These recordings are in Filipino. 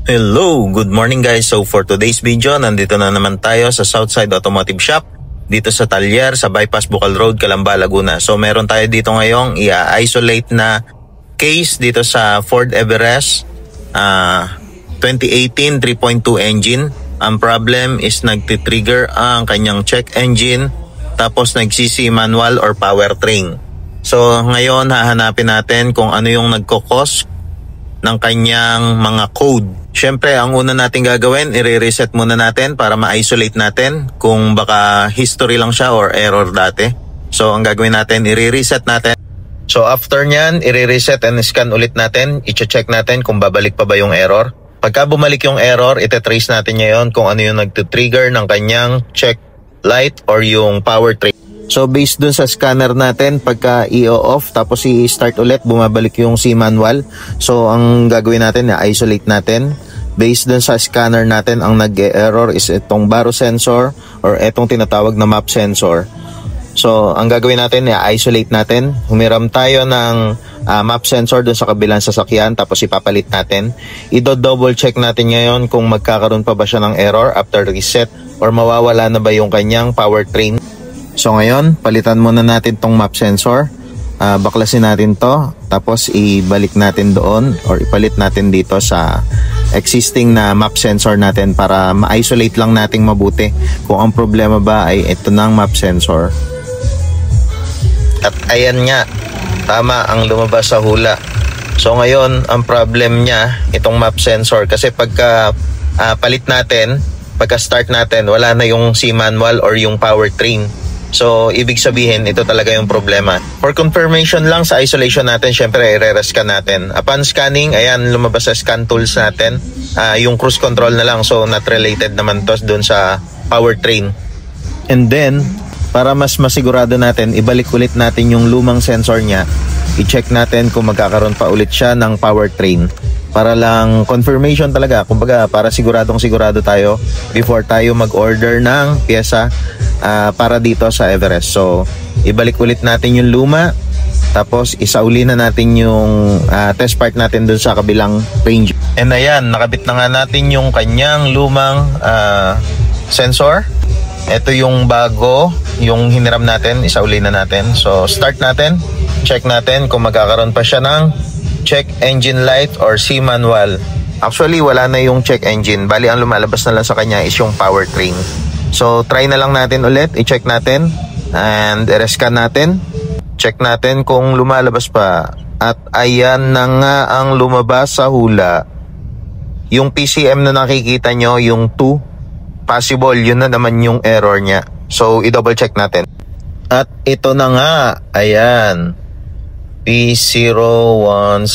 Hello, good morning guys. So for today's video, nandito na naman tayo sa Southside Automotive Shop dito sa Talyer sa Bypass Bukal Road, Calamba, Laguna. So meron tayo dito ngayong i-isolate na case dito sa Ford Everest 2018 3.2 engine. Ang problem is nagtitrigger ang kanyang check engine tapos nagsisi manual or powertrain. So ngayon hahanapin natin kung ano yung nagkokos ng kanyang mga code. Syempre, ang una natin gagawin, i-reset muna natin para ma-isolate natin kung baka history lang siya or error dati. So, ang gagawin natin, i-reset natin. So, after nyan, i-reset and scan ulit natin. I-check natin kung babalik pa ba yung error. Pagka bumalik yung error, ite-trace natin ngayon kung ano yung nagtitrigger ng kanyang check light or yung powertrain. So based dun sa scanner natin, pagka i-off tapos i-start ulit, bumabalik yung C manual. So ang gagawin natin, i-isolate natin. Based dun sa scanner natin, ang nag-error is itong baro sensor or itong tinatawag na map sensor. So ang gagawin natin, i-isolate natin. Humiram tayo ng map sensor dun sa kabilang sasakyan tapos ipapalit natin. I-double check natin ngayon kung magkakaroon pa ba siya ng error after reset or mawawala na ba yung kanyang powertrain. So ngayon, palitan muna natin tong map sensor. Baklasin natin to. Tapos ibalik natin doon or ipalit natin dito sa existing na map sensor natin para ma-isolate lang nating mabuti kung ang problema ba ay ito ng map sensor. At ayan nga, tama ang lumabas sa hula. So ngayon, ang problem niya, itong map sensor. Kasi pagka palit natin, pagka start natin, wala na yung C manual or yung powertrain. So, ibig sabihin, ito talaga yung problema. For confirmation lang sa isolation natin, syempre, i-re-scan natin. Upon scanning, ayan, lumabas sa scan tools natin. Yung cruise control na lang, so not related naman to dun sa powertrain. And then, para mas masigurado natin, ibalik ulit natin yung lumang sensor niya. I-check natin kung magkakaroon pa ulit siya ng powertrain. Para lang confirmation talaga, kumbaga para sigurado tayo before tayo mag-order ng pyesa para dito sa Everest. So, ibalik ulit natin yung luma, tapos isauli na natin yung test part natin dun sa kabilang range. And ayan, nakabit na nga natin yung kanyang lumang sensor. Ito yung bago, yung hiniram natin, isauli na natin. So, start natin, check natin kung magkakaroon pa siya ng check engine light or C manual. Actually, wala na yung check engine. Bali, ang lumalabas na lang sa kanya is yung powertrain. So, try na lang natin ulit. I-check natin. And i-rescan natin. Check natin kung lumalabas pa. At ayan na nga ang lumabas sa hula. Yung PCM na nakikita nyo, yung 2, possible, yun na naman yung error niya. So, i-double check natin. At ito na nga. Ayan. P017.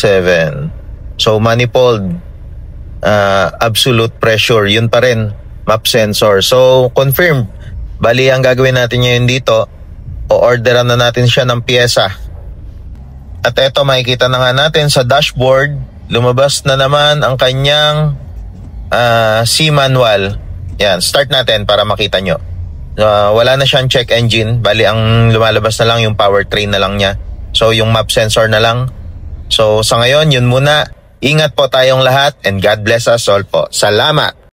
So, manifold. Absolute pressure. Yun pa rin. Map sensor. So, confirmed. Bali, ang gagawin natin ngayon dito, o-orderan na natin siya ng pyesa. At eto, makikita na nga natin sa dashboard, lumabas na naman ang kanyang C manual. Yan, start natin para makita nyo. Wala na siyang check engine. Bali, ang lumalabas na lang yung powertrain na lang niya. So, yung map sensor na lang. So, sa ngayon, yun muna. Ingat po tayong lahat and God bless us all po. Salamat!